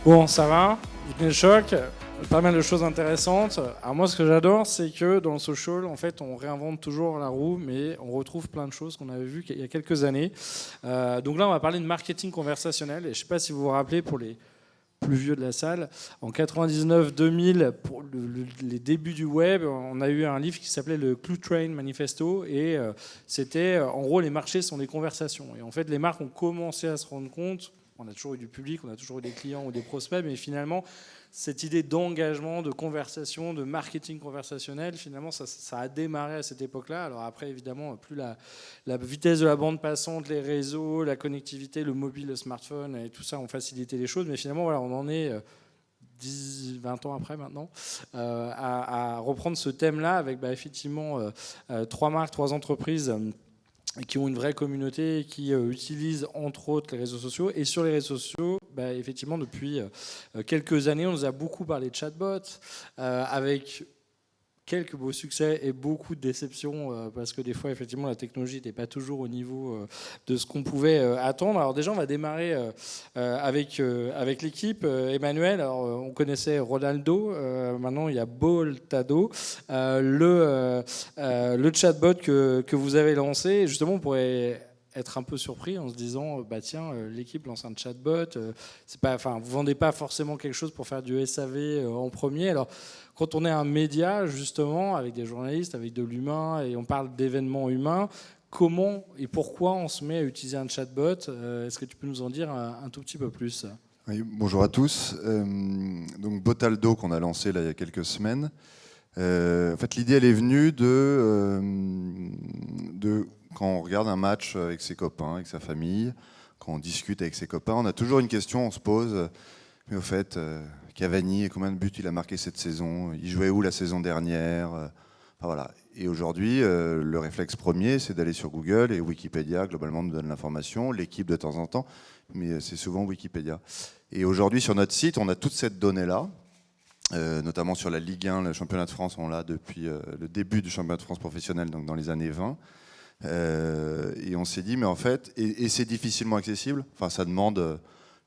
Bon, ça va, vous tenez le choc, pas mal de choses intéressantes. Alors moi, ce que j'adore, c'est que dans le social, en fait, on réinvente toujours la roue, mais on retrouve plein de choses qu'on avait vues il y a quelques années. Donc là, on va parler de marketing conversationnel. Et je ne sais pas si vous vous rappelez, pour les plus vieux de la salle, en 99-2000, pour les débuts du web, on a eu un livre qui s'appelait le Clue Train Manifesto, et c'était, en gros, les marchés sont des conversations. Et en fait, les marques ont commencé à se rendre compte. On a toujours eu du public, on a toujours eu des clients ou des prospects, mais finalement, cette idée d'engagement, de conversation, de marketing conversationnel, finalement, ça a démarré à cette époque-là. Alors après, évidemment, plus la vitesse de la bande passante, les réseaux, la connectivité, le mobile, le smartphone et tout ça ont facilité les choses. Mais finalement, voilà, on en est 20 ans après maintenant, à reprendre ce thème-là avec effectivement 3 marques, 3 entreprises qui ont une vraie communauté et qui utilisent entre autres les réseaux sociaux. Et sur les réseaux sociaux, effectivement, depuis quelques années, on nous a beaucoup parlé de chatbots, avec quelques beaux succès et beaucoup de déceptions, parce que des fois, effectivement, la technologie n'était pas toujours au niveau de ce qu'on pouvait attendre. Alors déjà, on va démarrer avec l'équipe. Emmanuel, alors, on connaissait Ronaldo, maintenant il y a Boltado, le chatbot que vous avez lancé. Justement, on pourrait être un peu surpris en se disant tiens, l'équipe lance un chatbot, c'est pas, enfin, vous vendez pas forcément quelque chose pour faire du SAV en premier. Alors quand on est un média, justement, avec des journalistes, avec de l'humain, et on parle d'événements humains, comment et pourquoi on se met à utiliser un chatbot? Est-ce que tu peux nous en dire un tout petit peu plus? Oui, bonjour à tous. Donc Botaldo qu'on a lancé là, il y a quelques semaines. En fait, l'idée elle est venue de quand on regarde un match avec ses copains, avec sa famille, quand on discute avec ses copains, on a toujours une question, on se pose. Mais au fait, Cavani, combien de buts il a marqué cette saison? Il jouait où la saison dernière? Enfin, voilà. Et aujourd'hui, le réflexe premier, c'est d'aller sur Google, et Wikipédia, globalement, nous donne l'information, l'équipe de temps en temps, mais c'est souvent Wikipédia. Et aujourd'hui, sur notre site, on a toute cette donnée-là, notamment sur la Ligue 1, le championnat de France, on l'a depuis le début du championnat de France professionnel, donc dans les années 20. Et on s'est dit, mais en fait, et c'est difficilement accessible, enfin, ça demande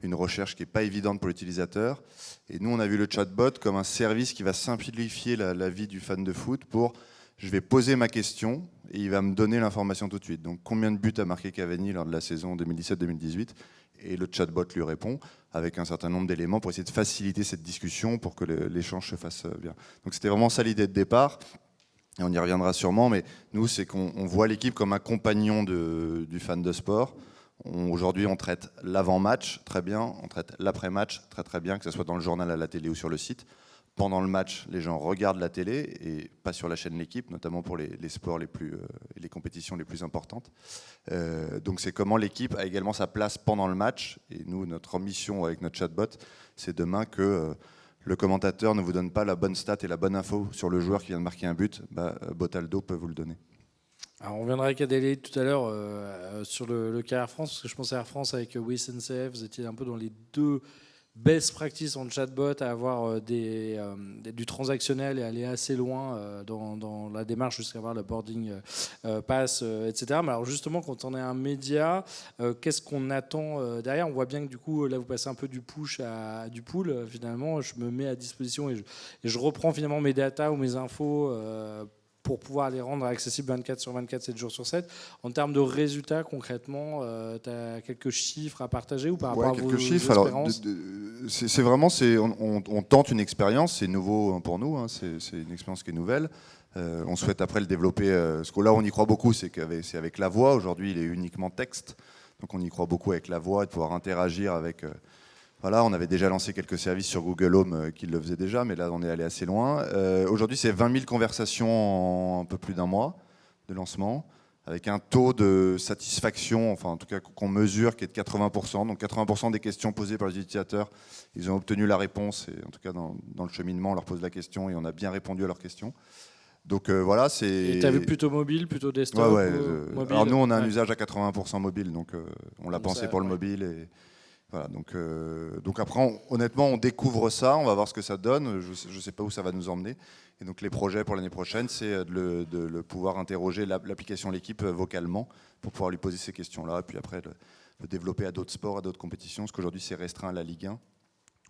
une recherche qui n'est pas évidente pour l'utilisateur. Et nous, on a vu le chatbot comme un service qui va simplifier la vie du fan de foot pour, je vais poser ma question et il va me donner l'information tout de suite. Donc, combien de buts a marqué Cavani lors de la saison 2017-2018? Et le chatbot lui répond avec un certain nombre d'éléments pour essayer de faciliter cette discussion pour que l'échange se fasse bien. Donc, c'était vraiment ça l'idée de départ. Et on y reviendra sûrement, mais nous, c'est qu'on voit l'équipe comme un compagnon du fan de sport. Aujourd'hui, on traite l'avant-match très bien, on traite l'après-match très très bien, que ce soit dans le journal, à la télé ou sur le site. Pendant le match, les gens regardent la télé et pas sur la chaîne L'équipe, notamment pour les sports les compétitions les plus importantes. Donc c'est comment l'équipe a également sa place pendant le match. Et nous, notre ambition avec notre chatbot, c'est demain que le commentateur ne vous donne pas la bonne stat et la bonne info sur le joueur qui vient de marquer un but. Botaldo peut vous le donner. Alors on reviendra avec Adélaïde tout à l'heure sur le cas Air France, parce que je pense à Air France avec SNCF, vous étiez un peu dans les deux best practices en chatbot, à avoir du transactionnel et aller assez loin dans la démarche jusqu'à avoir le boarding pass, etc. Mais alors justement, quand on est un média, qu'est-ce qu'on attend derrière? On voit bien que du coup, là, vous passez un peu du push à du pull. Finalement, je me mets à disposition et je reprends finalement mes datas ou mes infos pour pouvoir les rendre accessibles 24 sur 24, 7 jours sur 7. En termes de résultats, concrètement, tu as quelques chiffres à partager ou par rapport à vos expériences? C'est vraiment, on tente une expérience, c'est nouveau pour nous, hein, c'est une expérience qui est nouvelle. On souhaite après le développer, parce que là on y croit beaucoup, c'est avec la voix. Aujourd'hui il est uniquement texte, donc on y croit beaucoup avec la voix et de pouvoir interagir avec... Voilà, on avait déjà lancé quelques services sur Google Home qui le faisaient déjà, mais là on est allé assez loin. Aujourd'hui c'est 20 000 conversations en un peu plus d'un mois de lancement, avec un taux de satisfaction, enfin en tout cas qu'on mesure, qui est de 80%. Donc 80% des questions posées par les utilisateurs, ils ont obtenu la réponse, et en tout cas dans le cheminement, on leur pose la question et on a bien répondu à leurs questions. Donc voilà, c'est... Et tu as vu plutôt mobile, plutôt desktop? Ouais, mobile? Alors nous on a un usage à 80% mobile, donc on l'a pensé pour le mobile. Et... Voilà, donc après, honnêtement, on découvre ça, on va voir ce que ça donne. Je ne sais pas où ça va nous emmener. Et donc les projets pour l'année prochaine, c'est de le pouvoir interroger l'application L'équipe vocalement pour pouvoir lui poser ces questions-là, et puis après le développer à d'autres sports, à d'autres compétitions, parce qu'aujourd'hui c'est restreint à la Ligue 1.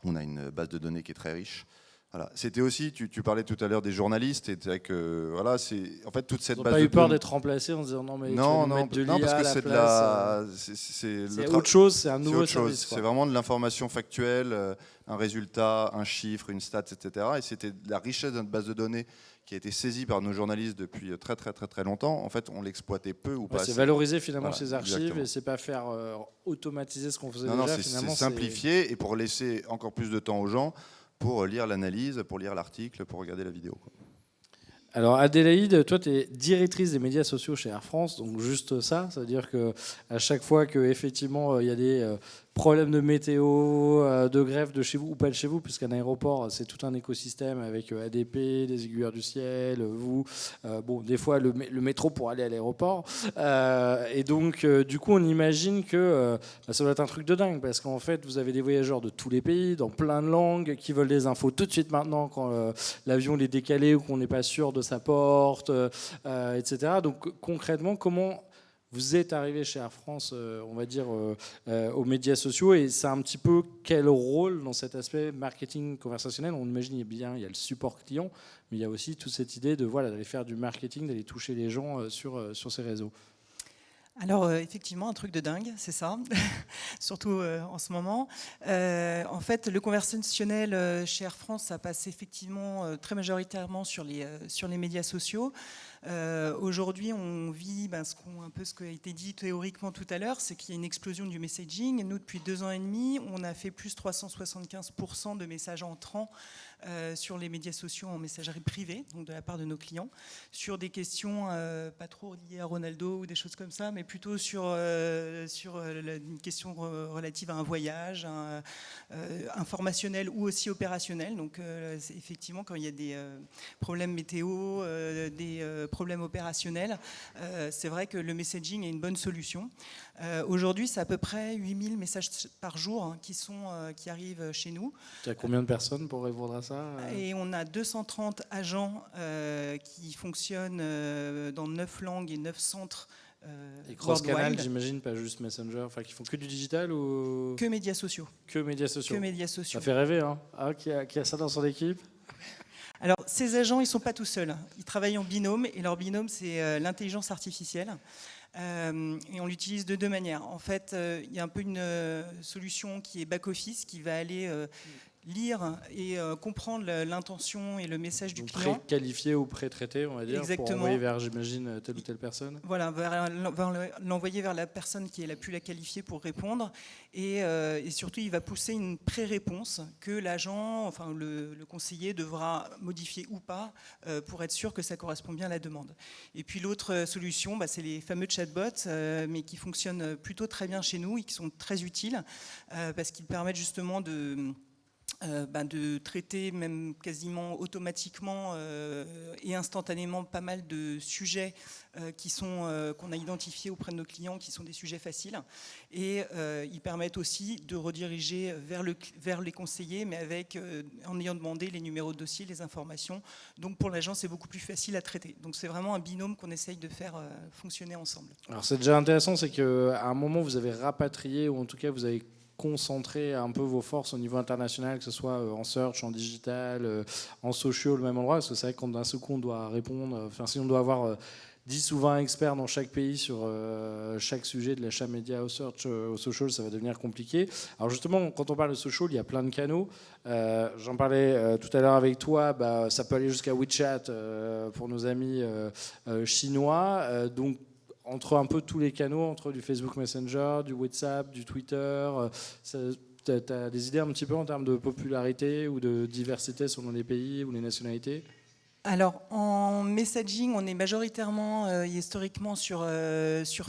On a une base de données qui est très riche. Voilà. C'était aussi, tu parlais tout à l'heure des journalistes, et voilà, c'est en fait toute cette Ils n'ont base pas de eu peur données. d'être remplacés en se disant non mais tu vas Non, nous mettre de non, l'IA parce à que la c'est de place. C'est autre chose, c'est un nouveau service. C'est vraiment de l'information factuelle, un résultat, un chiffre, une stat, etc. Et c'était la richesse de notre base de données qui a été saisie par nos journalistes depuis très très très très longtemps. En fait, on l'exploitait peu ou pas C'est assez. valoriser finalement Voilà, ces archives exactement. et c'est pas faire automatiser ce qu'on faisait Non, déjà. c'est Finalement, simplifier et pour laisser encore plus de temps aux gens pour lire l'analyse, pour lire l'article, pour regarder la vidéo. Alors Adélaïde, toi tu es directrice des médias sociaux chez Air France, donc juste ça, ça veut dire qu'à chaque fois qu'effectivement il y a des problèmes de météo, de grève de chez vous ou pas de chez vous, puisqu'un aéroport c'est tout un écosystème avec ADP, des aiguilleurs du ciel, vous, bon des fois le métro pour aller à l'aéroport, et donc du coup on imagine que ça doit être un truc de dingue, parce qu'en fait vous avez des voyageurs de tous les pays, dans plein de langues, qui veulent des infos tout de suite maintenant quand l'avion est décalé ou qu'on n'est pas sûr de sa porte, etc. Donc concrètement, comment vous êtes arrivé chez Air France, on va dire, aux médias sociaux, et c'est un petit peu quel rôle dans cet aspect marketing conversationnel? On imagine bien, il y a le support client, mais il y a aussi toute cette idée de d'aller faire du marketing, d'aller toucher les gens sur ces réseaux. Alors effectivement, un truc de dingue, c'est ça, surtout en ce moment. En fait, le conversationnel chez Air France, ça passe effectivement très majoritairement sur les médias sociaux. Aujourd'hui, on vit un peu ce qui a été dit théoriquement tout à l'heure, c'est qu'il y a une explosion du messaging. Nous, depuis 2 ans et demi, on a fait plus 375% de messages entrants sur les médias sociaux en messagerie privée, donc de la part de nos clients, sur des questions pas trop liées à Ronaldo ou des choses comme ça, mais plutôt sur une question relative à un voyage, informationnel ou aussi opérationnel. Donc effectivement, quand il y a des problèmes météo, des problèmes opérationnels, c'est vrai que le messaging est une bonne solution. Aujourd'hui, c'est à peu près 8000 messages par jour qui arrivent chez nous. Tu as combien de personnes pour répondre à ça? Et on a 230 agents qui fonctionnent dans 9 langues et 9 centres. Et cross-canal, j'imagine, pas juste Messenger, enfin qui font que du digital ou que médias sociaux. Que médias sociaux. Que médias sociaux. Ça fait rêver, hein. Qui a ça dans son équipe? Alors, ces agents, ils ne sont pas tout seuls. Ils travaillent en binôme, et leur binôme, c'est l'intelligence artificielle. Et on l'utilise de 2 manières. En fait, il y a un peu une solution qui est back-office, qui va aller lire et comprendre l'intention et le message du client. Pré-qualifié ou pré-traité, on va dire. Exactement. Pour envoyer vers, j'imagine, telle ou telle personne. Voilà, l'envoyer vers la personne qui est la plus la qualifiée pour répondre. Et surtout, il va pousser une pré-réponse que l'agent, enfin le conseiller, devra modifier ou pas pour être sûr que ça correspond bien à la demande. Et puis l'autre solution, c'est les fameux chatbots, mais qui fonctionnent plutôt très bien chez nous et qui sont très utiles parce qu'ils permettent justement de traiter même quasiment automatiquement et instantanément pas mal de sujets qu'on a identifiés auprès de nos clients, qui sont des sujets faciles. Et ils permettent aussi de rediriger vers les conseillers, mais en ayant demandé les numéros de dossier, les informations. Donc pour l'agent, c'est beaucoup plus facile à traiter. Donc c'est vraiment un binôme qu'on essaye de faire fonctionner ensemble. Alors c'est déjà intéressant, c'est qu'à un moment, vous avez rapatrié, ou en tout cas, vous avez concentrer un peu vos forces au niveau international, que ce soit en search, en digital, en social, au même endroit, parce que c'est vrai que quand d'un seul coup on doit répondre, si on doit avoir 10 ou 20 experts dans chaque pays sur chaque sujet, de l'achat média au search, au social, ça va devenir compliqué. Alors justement, quand on parle de social, il y a plein de canaux. J'en parlais tout à l'heure avec toi, ça peut aller jusqu'à WeChat pour nos amis chinois. Donc entre un peu tous les canaux, entre du Facebook Messenger, du WhatsApp, du Twitter, tu as des idées un petit peu en termes de popularité ou de diversité selon les pays ou les nationalités? Alors, en messaging, on est majoritairement historiquement sur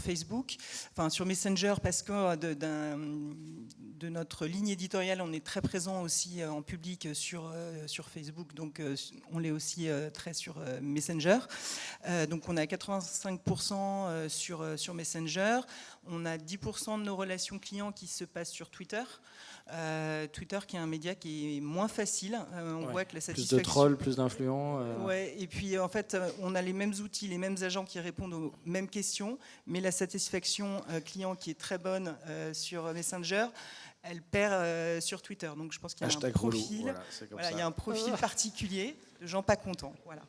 Facebook, enfin sur Messenger, parce que de notre ligne éditoriale, on est très présent aussi en public sur Facebook, donc on l'est aussi très sur Messenger. Donc on est à 85% sur Messenger. On a 10% de nos relations clients qui se passent sur Twitter. Twitter qui est un média qui est moins facile. On voit que la satisfaction... Plus de trolls, plus d'influents. Ouais, et puis en fait, on a les mêmes outils, les mêmes agents qui répondent aux mêmes questions, mais la satisfaction client qui est très bonne sur Messenger, elle perd sur Twitter. Donc je pense qu'il y a un profil, il y a un profil particulier de gens pas contents. Voilà.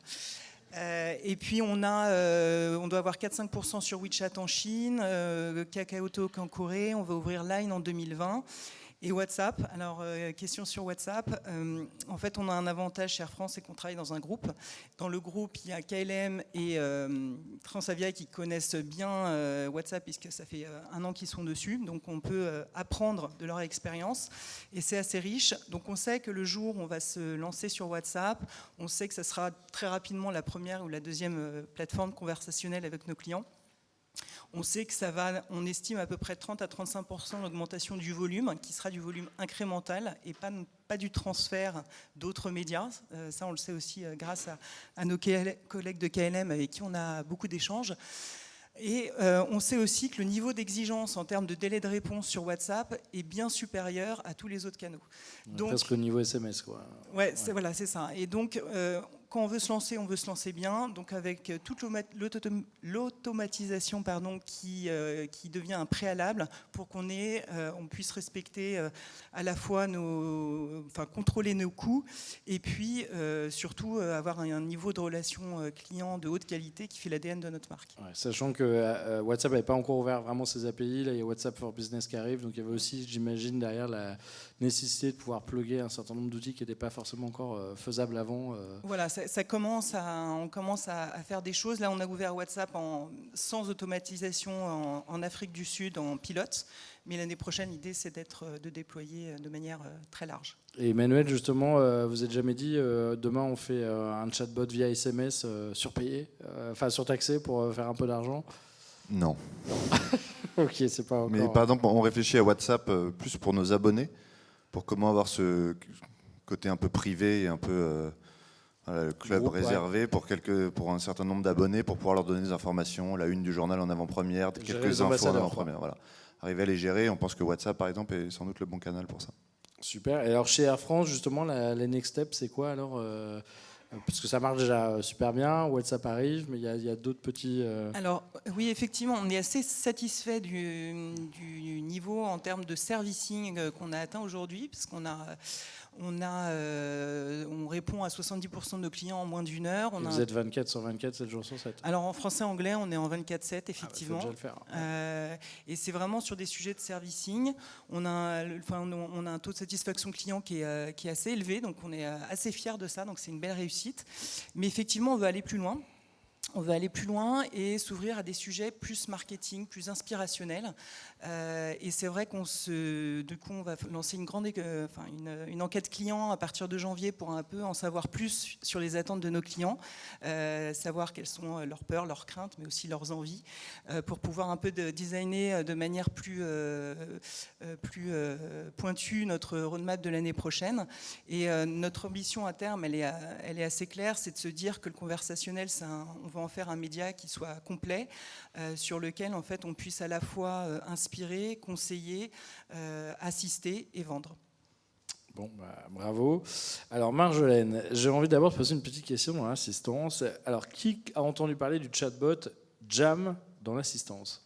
Et puis on doit avoir 4-5% sur WeChat en Chine, KakaoTalk en Corée, on va ouvrir Line en 2020. Et WhatsApp, alors question sur WhatsApp, en fait on a un avantage chez Air France, c'est qu'on travaille dans un groupe. Dans le groupe, il y a KLM et Transavia qui connaissent bien WhatsApp puisque ça fait 1 an qu'ils sont dessus, donc on peut apprendre de leur expérience et c'est assez riche. Donc on sait que le jour où on va se lancer sur WhatsApp, on sait que ça sera très rapidement la première ou la deuxième plateforme conversationnelle avec nos clients. On sait que on estime à peu près 30 à 35% d'augmentation du volume, qui sera du volume incrémental et pas du transfert d'autres médias. Ça, on le sait aussi grâce à nos collègues de KLM avec qui on a beaucoup d'échanges. Et on sait aussi que le niveau d'exigence en termes de délai de réponse sur WhatsApp est bien supérieur à tous les autres canaux. Donc, presque au niveau SMS, quoi. Ouais. Voilà, c'est ça. Et donc, quand on veut se lancer bien, donc avec toute l'automatisation qui devient un préalable pour qu'on puisse respecter à la fois contrôler nos coûts et puis surtout avoir un niveau de relation client de haute qualité qui fait l'ADN de notre marque. Ouais, sachant que WhatsApp n'avait pas encore ouvert vraiment ses API, là il y a WhatsApp for Business qui arrive, donc il y avait aussi, j'imagine, derrière la nécessité de pouvoir plugger un certain nombre d'outils qui n'étaient pas forcément encore faisables avant. Voilà, on commence à faire des choses. Là, on a ouvert WhatsApp sans automatisation en Afrique du Sud en pilote. Mais l'année prochaine, l'idée, c'est de déployer de manière très large. Et Emmanuel, justement, vous n'êtes jamais dit, demain, on fait un chatbot via SMS surpayé, surtaxé pour faire un peu d'argent? Non. Ok, c'est pas encore... Mais par exemple, on réfléchit à WhatsApp plus pour nos abonnés, pour comment avoir ce côté un peu privé et un peu... le club groupe, réservé pour un certain nombre d'abonnés pour pouvoir leur donner des informations, la une du journal en avant-première, quelques infos en avant-première. Voilà. Arriver à les gérer, on pense que WhatsApp par exemple est sans doute le bon canal pour ça. Super. Et alors chez Air France, justement, les next steps, c'est quoi alors parce que ça marche déjà super bien, WhatsApp arrive, mais il y a d'autres petits... Alors oui, effectivement, on est assez satisfait du niveau en termes de servicing qu'on a atteint aujourd'hui, parce qu'on on répond à 70% de nos clients en moins d'1 heure. Vous êtes 24 sur 24, 7 jours sur 7. Alors en français-anglais, on est en 24/7, effectivement. Faut déjà le faire. Et c'est vraiment sur des sujets de servicing. On a un taux de satisfaction client qui est assez élevé, donc on est assez fiers de ça, donc c'est une belle réussite. Mais effectivement, on veut aller plus loin. On veut aller plus loin et s'ouvrir à des sujets plus marketing, plus inspirationnels. Et c'est vrai qu'on va lancer une enquête client à partir de janvier pour un peu en savoir plus sur les attentes de nos clients, savoir quelles sont leurs peurs, leurs craintes, mais aussi leurs envies, pour pouvoir un peu designer de manière plus pointue notre roadmap de l'année prochaine. Et notre ambition à terme, elle est assez claire, c'est de se dire que le conversationnel, on va en faire un média qui soit complet, sur lequel en fait on puisse à la fois inspirer, conseiller, assister et vendre. Bon, bravo. Alors Marjolaine, j'ai envie d'abord de poser une petite question dans l'assistance. Alors qui a entendu parler du chatbot Jam dans l'assistance?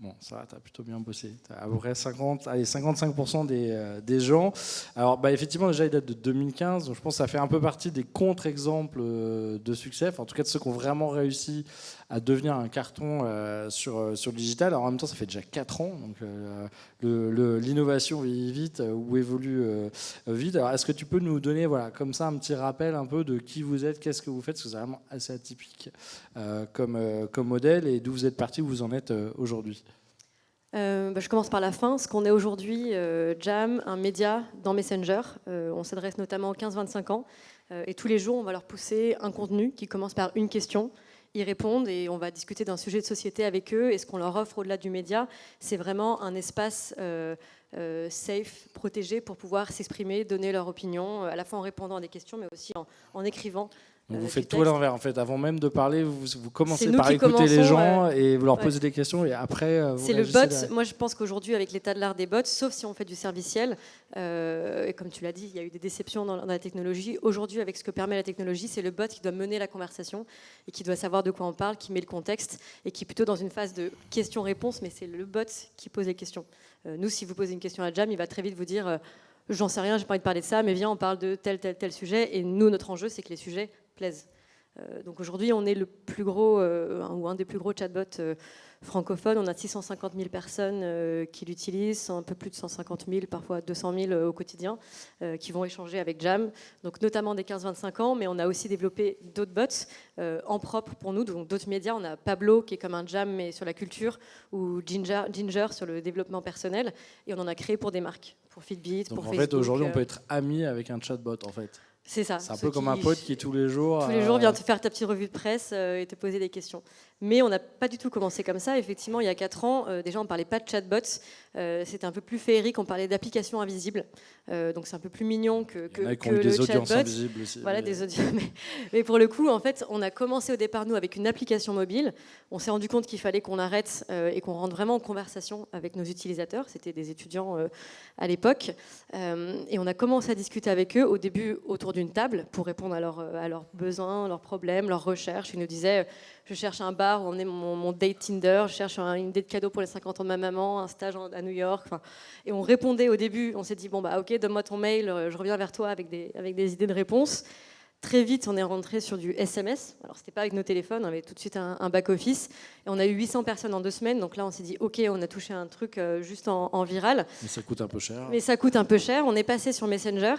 Bon, ça va, tu as plutôt bien bossé. Tu as à peu près 55% des gens. Alors, effectivement, déjà, il date de 2015. Donc, je pense que ça fait un peu partie des contre-exemples de succès. Enfin, en tout cas, de ceux qui ont vraiment réussi à devenir un carton sur le digital. Alors, en même temps, ça fait déjà 4 ans. Donc, l'innovation vieillit vite ou évolue vite. Alors, est-ce que tu peux nous donner, comme ça, un petit rappel un peu de qui vous êtes, qu'est-ce que vous faites? Parce que c'est vraiment assez atypique comme modèle. Et d'où vous êtes parti, où vous en êtes aujourd'hui? Je commence par la fin. Ce qu'on est aujourd'hui, Jam, un média dans Messenger. On s'adresse notamment aux 15-25 ans. Et tous les jours, on va leur pousser un contenu qui commence par une question. Ils répondent et on va discuter d'un sujet de société avec eux. Et ce qu'on leur offre au-delà du média, c'est vraiment un espace safe, protégé pour pouvoir s'exprimer, donner leur opinion, à la fois en répondant à des questions, mais aussi en écrivant. Donc vous faites tout à l'envers en fait. Avant même de parler, vous commencez par qui écouter les gens et vous leur ouais. posez des questions et après vous c'est le réagissez bot. derrière. Moi je pense qu'aujourd'hui avec l'état de l'art des bots, sauf si on fait du serviciel, et comme tu l'as dit, il y a eu des déceptions dans la technologie. Aujourd'hui avec ce que permet la technologie, c'est le bot qui doit mener la conversation et qui doit savoir de quoi on parle, qui met le contexte et qui est plutôt dans une phase de questions-réponses, mais c'est le bot qui pose les questions. Nous, si vous posez une question à Jam, il va très vite vous dire j'en sais rien, j'ai pas envie de parler de ça, mais viens, on parle de tel sujet. Et nous, notre enjeu, c'est que les sujets plaisent. Donc aujourd'hui, on est le plus gros, ou un des plus gros chatbots francophones. On a 650 000 personnes qui l'utilisent, un peu plus de 150 000, parfois 200 000 au quotidien, qui vont échanger avec Jam, donc notamment des 15-25 ans, mais on a aussi développé d'autres bots en propre pour nous, donc d'autres médias. On a Pablo, qui est comme un Jam, mais sur la culture, ou Ginger sur le développement personnel, et on en a créé pour des marques, pour Fitbit, Donc pour en Facebook. fait, aujourd'hui, on peut être ami avec un chatbot en fait. C'est ça. C'est un peu comme un pote qui tous les jours vient te faire ta petite revue de presse et te poser des questions. Mais on n'a pas du tout commencé comme ça. Effectivement, il y a 4 ans, déjà, on ne parlait pas de chatbots. C'était un peu plus féerique. On parlait d'applications invisibles. Donc, c'est un peu plus mignon que des le audiences chatbot. invisibles aussi. Voilà, des audiences. Mais pour le coup, en fait, on a commencé au départ, nous, avec une application mobile. On s'est rendu compte qu'il fallait qu'on arrête et qu'on rentre vraiment en conversation avec nos utilisateurs. C'était des étudiants à l'époque. Et on a commencé à discuter avec eux, au début, autour d'une table, pour répondre à leurs besoins, leurs problèmes, leurs recherches. Ils nous disaient... Je cherche un bar où on est mon date Tinder, je cherche une idée de cadeau pour les 50 ans de ma maman, un stage à New York. Et on répondait au début, on s'est dit, bon, bah, ok, donne-moi ton mail, je reviens vers toi avec des idées de réponse. Très vite, on est rentré sur du SMS. Alors, c'était pas avec nos téléphones, on avait tout de suite un back-office. Et on a eu 800 personnes en 2 semaines. Donc là, on s'est dit, OK, on a touché un truc juste en viral. Mais ça coûte un peu cher. Mais ça coûte un peu cher. On est passé sur Messenger.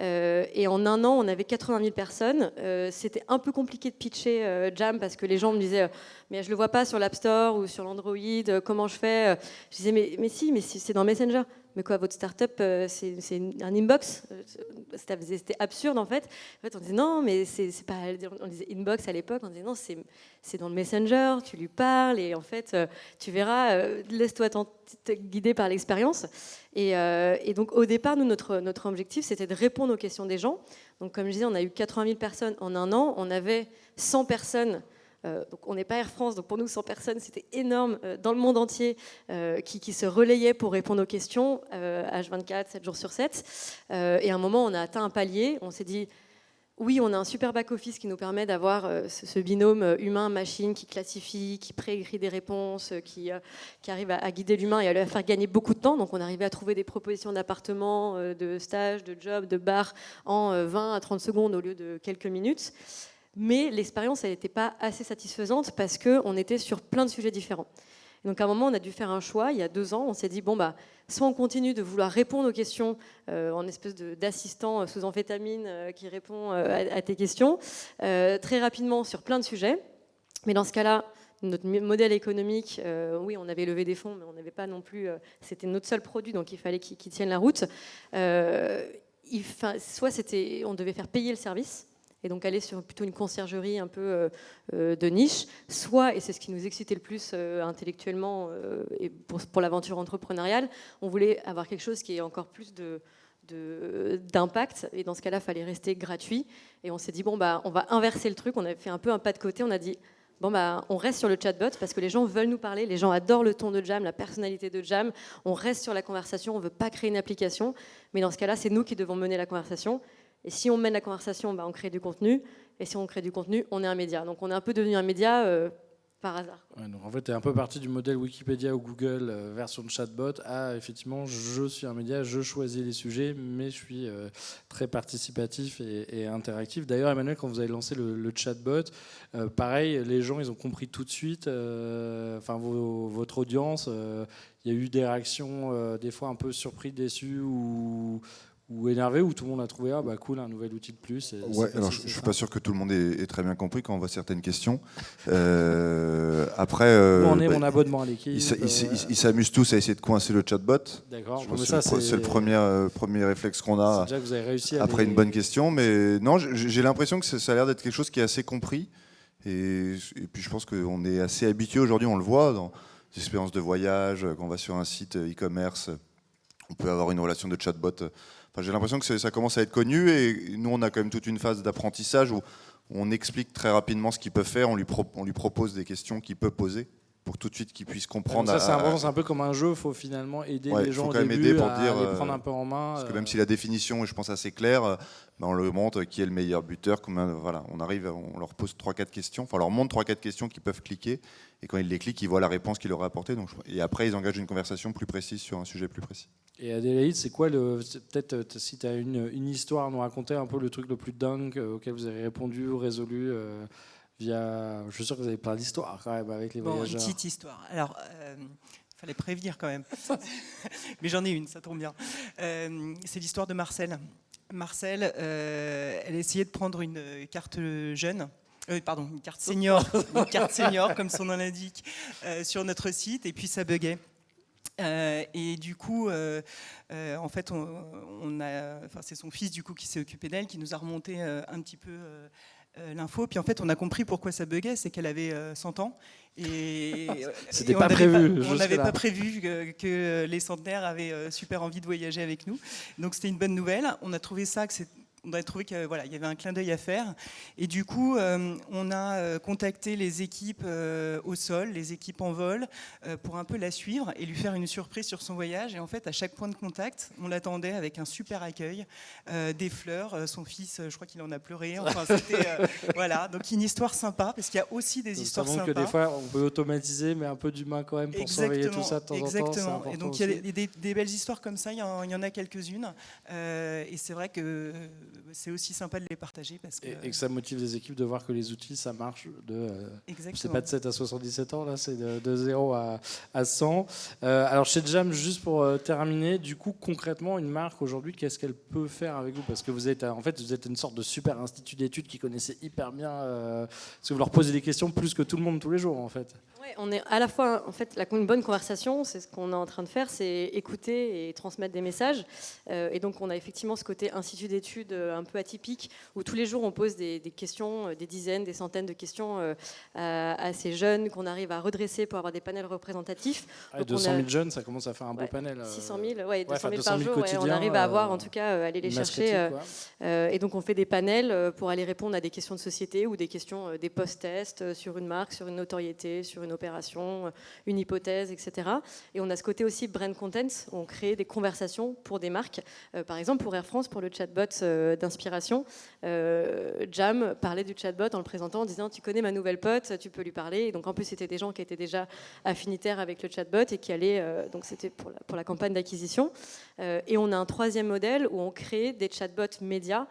Et en 1 an, on avait 80 000 personnes. C'était un peu compliqué de pitcher Jam parce que les gens me disaient, mais je le vois pas sur l'App Store ou sur l'Android, comment je fais? Je disais, mais si, c'est dans Messenger. Mais quoi, votre start-up, c'est un inbox? C'était absurde en fait. En fait, on disait non, mais c'est pas. On disait inbox à l'époque, on disait non, c'est dans le Messenger, tu lui parles et en fait, tu verras, laisse-toi te guider par l'expérience. Et donc au départ, nous, notre objectif, c'était de répondre aux questions des gens. Donc comme je disais, on a eu 80 000 personnes en 1 an, on avait 100 personnes. Donc on n'est pas Air France, donc pour nous 100 personnes c'était énorme dans le monde entier qui se relayaient pour répondre aux questions H24, 7 jours sur 7 et à un moment on a atteint un palier, on s'est dit oui on a un super back-office qui nous permet d'avoir ce binôme humain-machine qui classifie, qui préécrit des réponses, qui arrive à guider l'humain et à lui faire gagner beaucoup de temps, donc on arrivait à trouver des propositions d'appartements, de stages, de jobs, de bars en 20 à 30 secondes au lieu de quelques minutes. Mais l'expérience, elle n'était pas assez satisfaisante parce qu'on était sur plein de sujets différents. Donc à un moment, on a dû faire un choix. Il y a 2 ans, on s'est dit, bon, bah, soit on continue de vouloir répondre aux questions en espèce d'assistant sous amphétamine qui répond à tes questions très rapidement sur plein de sujets. Mais dans ce cas-là, notre modèle économique, oui, on avait levé des fonds, mais on n'avait pas non plus... c'était notre seul produit, donc il fallait qu'il tienne la route. Soit on devait faire payer le service, et donc aller sur plutôt une conciergerie un peu de niche, soit, et c'est ce qui nous excitait le plus intellectuellement et pour l'aventure entrepreneuriale, on voulait avoir quelque chose qui ait encore plus d'impact, et dans ce cas-là, il fallait rester gratuit, et on s'est dit, bon, bah, on va inverser le truc, on a fait un peu un pas de côté, on a dit, bon, bah, on reste sur le chatbot parce que les gens veulent nous parler, les gens adorent le ton de Jam, la personnalité de Jam, on reste sur la conversation, on ne veut pas créer une application, mais dans ce cas-là, c'est nous qui devons mener la conversation. Et si on mène la conversation, bah, on crée du contenu. Et si on crée du contenu, on est un média. Donc on est un peu devenu un média par hasard. Ouais, donc en fait, tu es un peu parti du modèle Wikipédia ou Google version de chatbot à effectivement, je suis un média, je choisis les sujets, mais je suis très participatif et interactif. D'ailleurs, Emmanuel, quand vous avez lancé le chatbot, pareil, les gens, ils ont compris tout de suite, votre audience, il y a eu des réactions des fois un peu surpris, déçus ou ou énervé, ou tout le monde a trouvé cool, un nouvel outil de plus. Ouais, alors je suis pas sûr que tout le monde ait très bien compris quand on voit certaines questions. Après, où en est mon abonnement à l'équipe? Ils s'amusent tous à essayer de coincer le chatbot. D'accord. Je pense que c'est le premier réflexe qu'on a déjà que vous avez réussi après une bonne question. Mais non, j'ai l'impression que ça a l'air d'être quelque chose qui est assez compris. Et puis je pense qu'on est assez habitué aujourd'hui, on le voit dans des expériences de voyage, quand on va sur un site e-commerce, on peut avoir une relation de chatbot. Enfin, j'ai l'impression que ça commence à être connu et nous on a quand même toute une phase d'apprentissage où on explique très rapidement ce qu'il peut faire, on lui propose des questions qu'il peut poser pour tout de suite qu'il puisse comprendre. Ça, c'est un peu comme un jeu, il faut finalement aider les gens au début les prendre un peu en main. Parce que même si la définition est, je pense, assez claire, on leur montre qui est le meilleur buteur, voilà, on leur pose 3-4 questions, on leur montre 3-4 questions qu'ils peuvent cliquer, et quand ils les cliquent, ils voient la réponse qu'il leur a apportée. Et après, ils engagent une conversation plus précise sur un sujet plus précis. Et Adélaïde, c'est quoi peut-être si tu as une histoire à nous raconter, un peu le truc le plus dingue auquel vous avez répondu ou résolu je suis sûr que vous avez plein d'histoires quand même avec les voyageurs. Une petite histoire. Alors, fallait prévenir quand même. Mais j'en ai une, ça tombe bien. C'est l'histoire de Marcel. Marcel, elle essayait de prendre une carte jeune. Une carte senior, comme son nom l'indique, sur notre site, et puis ça buguait. Et du coup, en fait, c'est son fils du coup qui s'est occupé d'elle, qui nous a remonté un petit peu l'info. Puis en fait, on a compris pourquoi ça buguait, c'est qu'elle avait 100 ans. Et c'était pas prévu. On n'avait pas prévu que les centenaires avaient super envie de voyager avec nous. Donc c'était une bonne nouvelle. On a trouvé ça on a trouvé qu'il y avait un clin d'œil à faire. Et du coup, on a contacté les équipes au sol, les équipes en vol, pour un peu la suivre et lui faire une surprise sur son voyage. Et en fait, à chaque point de contact, on l'attendait avec un super accueil, des fleurs. Son fils, je crois qu'il en a pleuré. Enfin, c'était, voilà, donc une histoire sympa, parce qu'il y a aussi des histoires sympas. Que des fois, on peut automatiser, mais un peu d'humain quand même pour surveiller tout ça de temps en temps. Exactement. Et donc, il y a des belles histoires comme ça. Il y en a quelques-unes. Et c'est vrai que c'est aussi sympa de les partager et que ça motive les équipes de voir que les outils ça marche c'est pas de 7 à 77 ans là, c'est de 0 à 100. Alors chez Jam, juste pour terminer, du coup concrètement une marque aujourd'hui, qu'est-ce qu'elle peut faire avec vous, parce que vous êtes une sorte de super institut d'études qui connaissait hyper bien parce que vous leur posez des questions plus que tout le monde tous les jours en fait. Ouais, on est à la fois une bonne conversation, c'est ce qu'on est en train de faire, c'est écouter et transmettre des messages. Et donc on a effectivement ce côté institut d'études un peu atypique où tous les jours on pose des questions, des dizaines, des centaines de questions à ces jeunes qu'on arrive à redresser pour avoir des panels représentatifs. 200 000 jeunes, ça commence à faire un beau panel. 600 000, 200 000 par jour, on arrive à avoir en tout cas aller les chercher. Et donc on fait des panels pour aller répondre à des questions de société ou des questions des post-tests sur une marque, sur une notoriété, sur une opération, une hypothèse, etc. Et on a ce côté aussi brand content, où on crée des conversations pour des marques. Par exemple, pour Air France, pour le chatbot d'inspiration, Jam parlait du chatbot en le présentant en disant « Tu connais ma nouvelle pote, tu peux lui parler ». Et donc en plus, c'était des gens qui étaient déjà affinitaires avec le chatbot et qui allaient... donc c'était pour la campagne d'acquisition. Et on a un troisième modèle où on crée des chatbots médias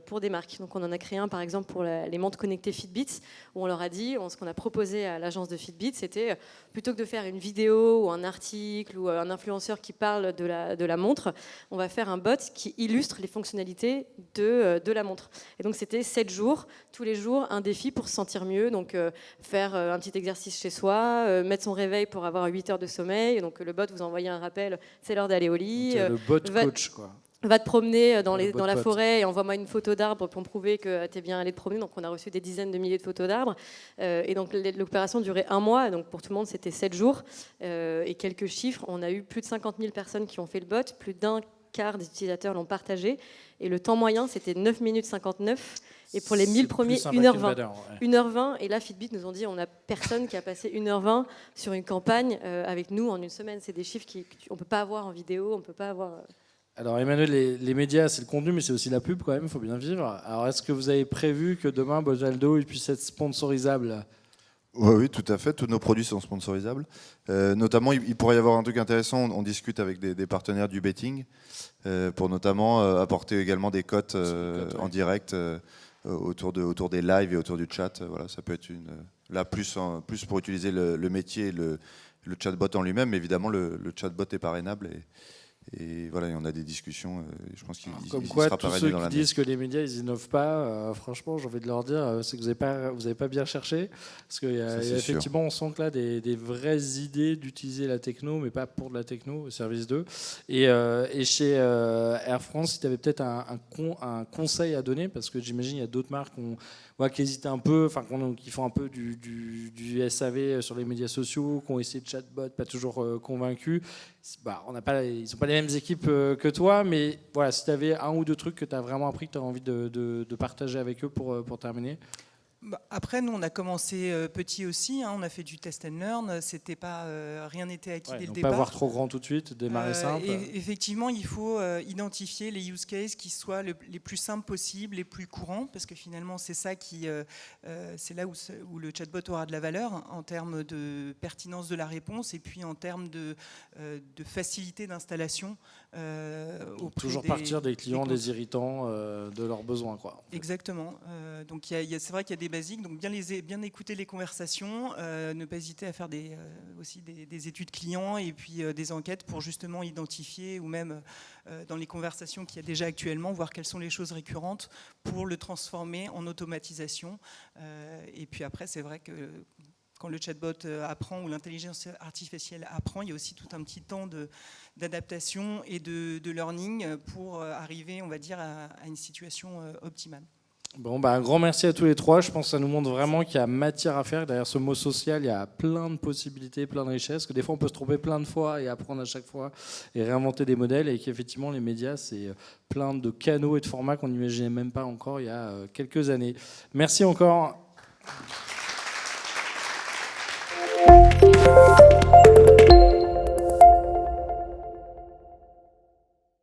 pour des marques. Donc on en a créé un, par exemple, pour les montres connectées Fitbit, où on leur a dit, ce qu'on a proposé à l'agence de Fitbit, c'était plutôt que de faire une vidéo ou un article ou un influenceur qui parle de la montre, on va faire un bot qui illustre les fonctionnalités de la montre. Et donc c'était 7 jours, tous les jours, un défi pour se sentir mieux. Donc faire un petit exercice chez soi, mettre son réveil pour avoir 8 heures de sommeil. Donc le bot vous envoie un rappel, c'est l'heure d'aller au lit. Le bot coach, quoi. Va te promener dans la forêt et envoie-moi une photo d'arbre pour me prouver que tu es bien allé te promener. Donc on a reçu des dizaines de milliers de photos d'arbres. Et donc l'opération durait 1 mois. Donc pour tout le monde, c'était 7 jours. Et quelques chiffres, on a eu plus de 50 000 personnes qui ont fait le bot. Plus d'un quart des utilisateurs l'ont partagé. Et le temps moyen, c'était 9 minutes 59. Et pour les 1000 premiers, 1h20. 1h20. Et là, Fitbit nous ont dit on n'a personne qui a passé 1h20 sur une campagne avec nous en une semaine. C'est des chiffres qu'on ne peut pas avoir en vidéo, on ne peut pas avoir... Alors Emmanuel, les médias, c'est le contenu, mais c'est aussi la pub quand même, il faut bien vivre. Alors est-ce que vous avez prévu que demain, Bojaldo puisse être sponsorisable ? Oui, tout à fait. Tous nos produits sont sponsorisables. Notamment, il pourrait y avoir un truc intéressant. On discute avec des partenaires du betting pour notamment apporter également des cotes en direct autour des lives et autour du chat. Voilà, ça peut être là plus pour utiliser le métier et le chatbot en lui-même. Évidemment, le chatbot est parrainable Et voilà, et on a des discussions. Je pense qu'il Comme il quoi, sera tous parrainé ceux dans qui l'année. disent que les médias ils innovent pas, franchement, j'ai envie de leur dire, c'est que vous avez pas bien cherché, parce qu'il y a, Ça, il y c'est a sûr. effectivement, on sent que là des vraies idées d'utiliser la techno, mais pas pour de la techno, au service d'eux. Et chez Air France, si tu avais peut-être un conseil à donner, parce que j'imagine il y a d'autres marques qui hésitent un peu, qui font un peu du SAV sur les médias sociaux, qui ont essayé de chatbot, pas toujours convaincus. Ils n'ont pas les mêmes équipes que toi, mais voilà, si tu avais un ou deux trucs que tu as vraiment appris, que tu as envie de partager avec eux pour terminer. Après, nous, on a commencé petit aussi. On a fait du test and learn. C'était pas, rien n'était acquis dès le Donc départ. pas voir trop grand tout de suite, démarrer simple. Et effectivement, il faut identifier les use cases qui soient les plus simples possibles, les plus courants, parce que finalement, c'est ça c'est là où le chatbot aura de la valeur en termes de pertinence de la réponse et puis en termes de facilité d'installation. Toujours partir des clients, des irritants, de leurs besoins, quoi. Exactement. Donc c'est vrai qu'il y a des basiques. Donc bien écouter les conversations, ne pas hésiter à faire aussi des études clients et puis des enquêtes pour justement identifier ou même dans les conversations qu'il y a déjà actuellement, voir quelles sont les choses récurrentes pour le transformer en automatisation. Et puis après, c'est vrai que quand le chatbot apprend ou l'intelligence artificielle apprend, il y a aussi tout un petit temps d'adaptation et de learning pour arriver, on va dire, à une situation optimale. Bon, un grand merci à tous les trois. Je pense que ça nous montre vraiment qu'il y a matière à faire. Derrière ce mot social, il y a plein de possibilités, plein de richesses, que des fois on peut se tromper plein de fois et apprendre à chaque fois et réinventer des modèles, et qu'effectivement les médias, c'est plein de canaux et de formats qu'on n'imaginait même pas encore il y a quelques années. Merci encore.